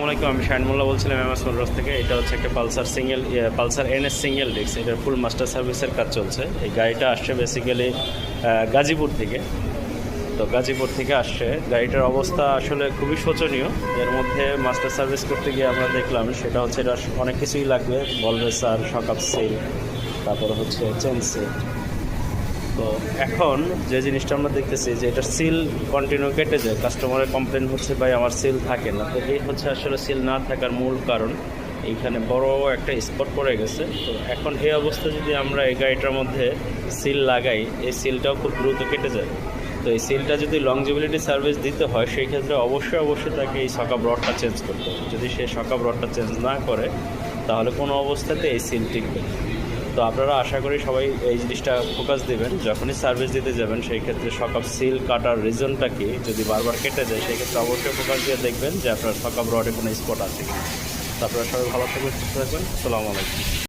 আলাইকুম, আমি শাহিন মোল্লা বলছিলাম এমএস মোটরস থেকে। এটা হচ্ছে একটা পালসার এনএস সিঙ্গেল ডিস্ক। এটার ফুল মাস্টার সার্ভিসের কাজ চলছে। এই গাড়িটা আসছে বেসিক্যালি গাজীপুর থেকে। তো গাজীপুর থেকে আসছে। গাড়িটার অবস্থা আসলে খুবই শোচনীয়। এর মধ্যে মাস্টার সার্ভিস করতে গিয়ে আমরা দেখলাম সেটা হচ্ছে এটা অনেক কিছুই লাগবে, বল রেসার, শকআপ সিল, তারপরে হচ্ছে চেন সিল। তো এখন যে জিনিসটা আমরা দেখতেছি যে এটা সিল কন্টিনিউ কেটে যায়, কাস্টমারের কমপ্লেন হচ্ছে ভাই আমার সিল থাকে না। তো এই হচ্ছে আসলে সিল না থাকার মূল কারণ। এইখানে বড় একটা স্পট পড়ে গেছে। তো এখন এই অবস্থা যদি আমরা এই গাড়িটার মধ্যে সিল লাগাই, এই সিলটাও খুব দ্রুত কেটে যায়। তো এই সিলটা যদি লংজিবিলিটি সার্ভিস দিতে হয় সেই ক্ষেত্রে অবশ্যই তাকে এই শকআপ রডটা চেঞ্জ করতে হবে। যদি সে শকআপ রডটা চেঞ্জ না করে তাহলে কোনো অবস্থাতে এই সিল টিকবে না। তো আপনারা আশা করি সবাই এই জিনিসটা ফোকাস দেবেন, যখনই সার্ভিস দিতে যাবেন সেই ক্ষেত্রে শকআপ সিল কাটার রিজনটা কি, যদি বারবার কেটে যায় সেই ক্ষেত্রে অবশ্যই ফোকাস দিয়ে দেখবেন যে আপনার শকআপ রডে কোনো স্পট আছে কিনা। তো আপনারা সবাই ভালো থাকবেন, সুস্থ থাকবেন। আসসালামু আলাইকুম।